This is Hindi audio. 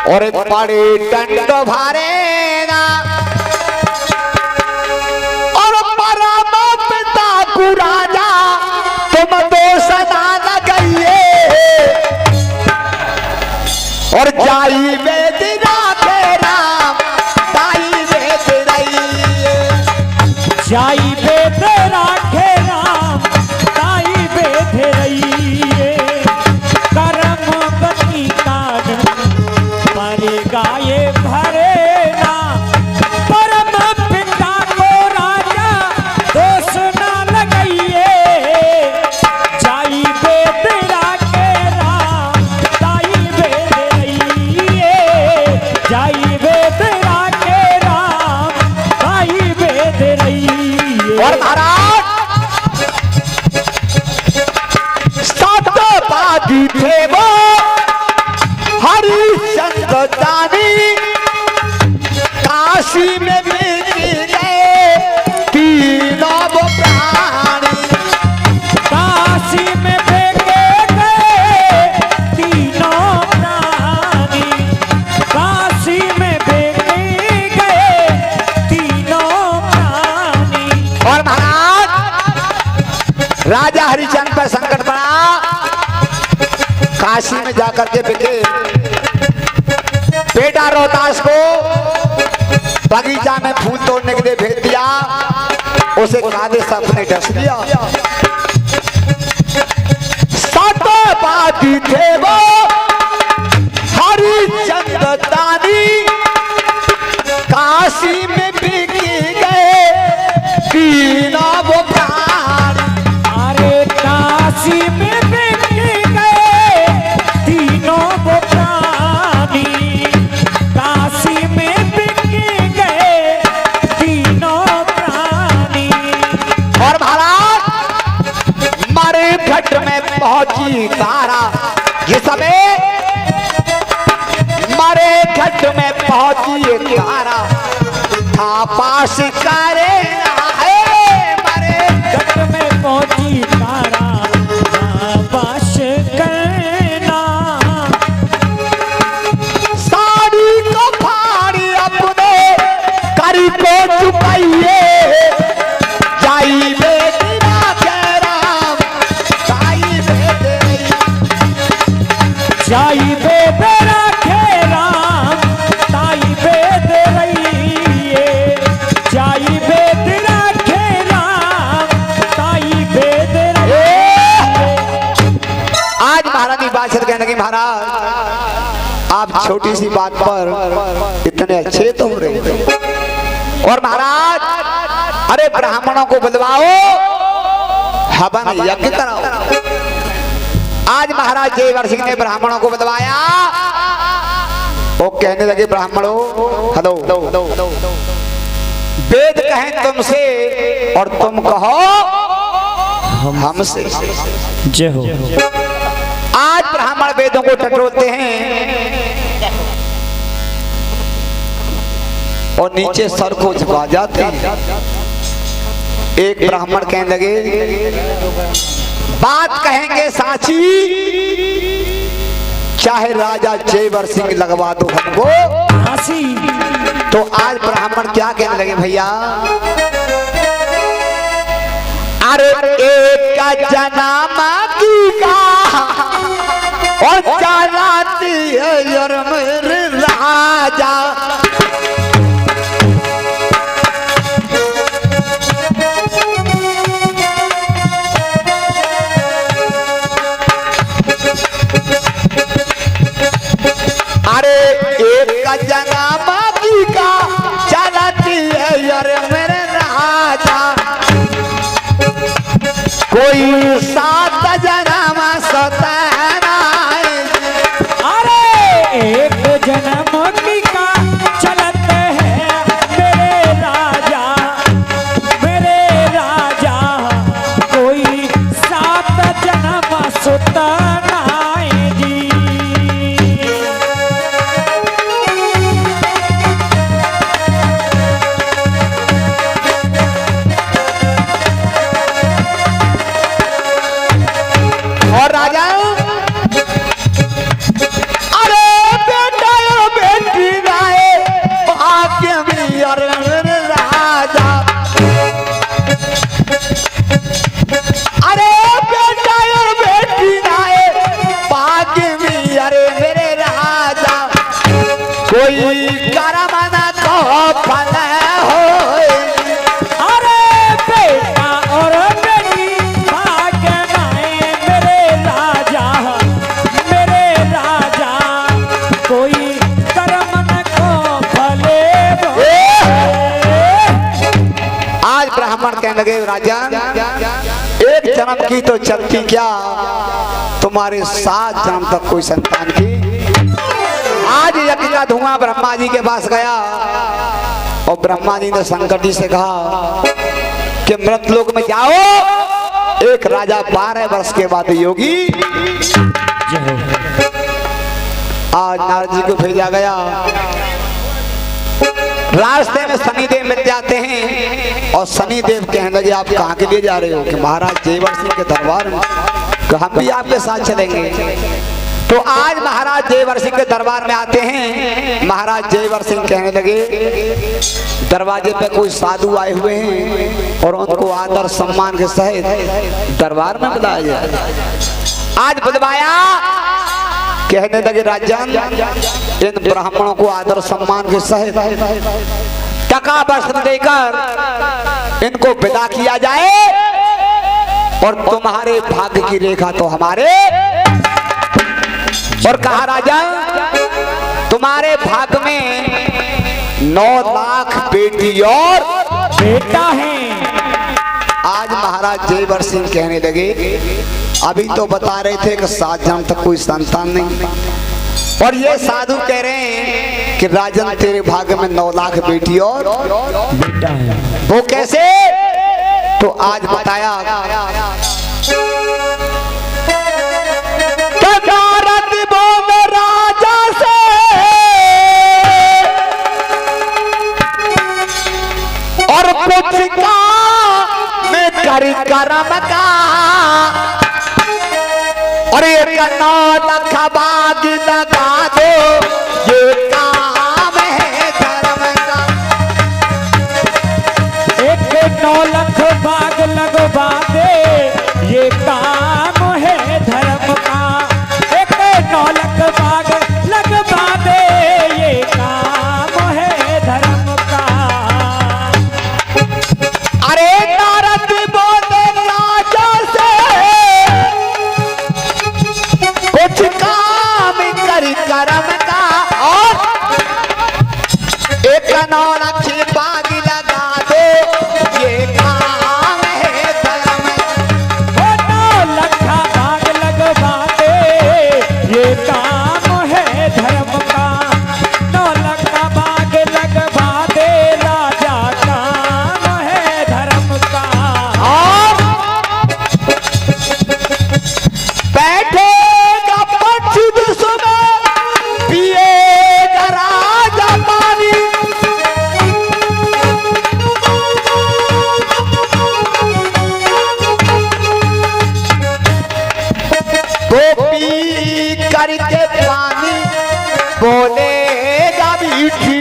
और पड़े टंड भारे ना और परम पिता को राजा तुम तो सदा न गइए और जाई वेद राखे राम ताई वेद रहिए जाई वेद राखे राम ताई वेद रहिए कर्म गति कारण पर गाये भरे ना परम पिता को राजा दोष ना लगाइए जाई वेद राखे राम ताई वेद रहिए जाई वेद राखे राम ताई वेद रहिए। और महाराज सत्यवादी थे वो हरिश्चंद्र दानी काशी में मिल गए तीनों वो प्राणी काशी में फेंके गए तीनों प्राणी काशी में फेंके गए तीनों प्राणी। और महाराज राजा हरिचंद्र पर संकट पड़ा काशी में जाकर के बिके बेटा रोहतास को बगीचा में फूल तोड़ने के लिए भेज दिया उसे कादे सांप ने डस दिया सत्यवादी थे वो हरिचंद्र दानी काशी में बिक गए तीनों वो प्राणी अरे काशी में फेंके गए तीनों वो प्राणी काशी में फेंके गए तीनों प्राणी। और महाराज मारे घट में पहुंची तारा ये समय मारे घट में पहुंची तारा था पास करे मारे घट में पहुंची तारा पास करना साड़ी को फाड़ी अपने करी को चुकाइए जाई बेटा के राम ताई बेटे जाई वेद राखे राम ताई वेद रहिए जाई वेद राखे राम ताई वेद रहिए। आज महारानी बादशाह कहने लगी महाराज आप छोटी सी बात पर इतने अच्छे तो हो रहे और महाराज अरे ब्राह्मणों को बुलवाओ हवन यज्ञ कराओ। आज महाराज जयवर सिंह ने ब्राह्मणों को बुलवाया वो कहने लगे ब्राह्मणों हेलो वेद कहें तुमसे और तुम कहो हमसे। जय हो। आज ब्राह्मण वेदों को टटोलते हैं और नीचे सर को झुका जाते हैं। एक ब्राह्मण कहने लगे बात कहेंगे साची चाहे राजा जयवर सिंह लगवा दो हमको फांसी। तो आज ब्राह्मण क्या कहने लगे भैया अरे एक का जनामा की का और चलाती है यार मेरे राजा अरे एक का जनामा की का चलाती है यार मेरे राजा कोई सात जनामा सताना अरे एक जन्म की का चलत है मेरे राजा कोई सात जन्म सुतनाए जी। कोई कर्म न को फल हो। अरे बेटा और बेटी भाग्य नाए मेरे राजा कोई कर्म न को फले आज ब्राह्मण कहने लगे राजन, एक जन्म की तो चलती क्या, तुम्हारे 7 जन्म तक कोई संतान की। आज यज्ञ का धुआं ब्रह्मा जी के पास गया और ब्रह्मा जी ने शंकर जी से कहा कि मृतलोक में जाओ, एक राजा 12 वर्ष के बाद योगी। आज नारद जी को भेजा गया। रास्ते में शनिदेव मिल जाते हैं और शनिदेव कहने लगे आप कहाँ के लिए जा रहे हो? कि महाराज जयवर सिंह के दरबार में। तो हम भी आपके साथ चलेंगे। तो आज महाराज जयवर सिंह के दरबार में आते हैं। महाराज जयवर सिंह कहने लगे दरवाजे पे कोई साधु आए हुए हैं और उनको आदर सम्मान के सहित दरबार में बुलाया जाए। आज बुलवाया, कहने लगे राजन, इन ब्राह्मणों को आदर सम्मान के सहित टका वस्त्र देकर इनको विदा किया जाए और तुम्हारे भाग्य की रेखा तो हमारे। और कहा राजा तुम्हारे भाग्य में 9 लाख बेटी और बेटा है। आज महाराज जयवर सिंह कहने लगे अभी तो बता रहे थे कि 7 जन्म तक कोई संतान नहीं, और ये साधु कह रहे हैं कि राजन तेरे भाग्य में 9 लाख बेटी और बेटा है। वो कैसे? तो आज बताया नारद बोले राजा से और पुछका मैं करी करम का, और एक 9 लाख बाग लगा दो, ये काम है धर्म का। एक 9 लाख बाग लगवा दे, ये काम है धर्म का। एक 9 लाख बाग लगवा दे, ये काम है धर्म का। अरे नारद बोले राजा से कुछ काम कर करम का, और एक 9 लाख बाग लगा दो, ये काम है धर्म का। 9 लाख बाग लगवा दे, ये काम है धर्म का। 9 लाख बाग लगवा दे, राजा काम है धर्म का। और बैठेगा पक्षी में, पिएगा राजा पानी, तो पी करके पानी बोलेगा मीठी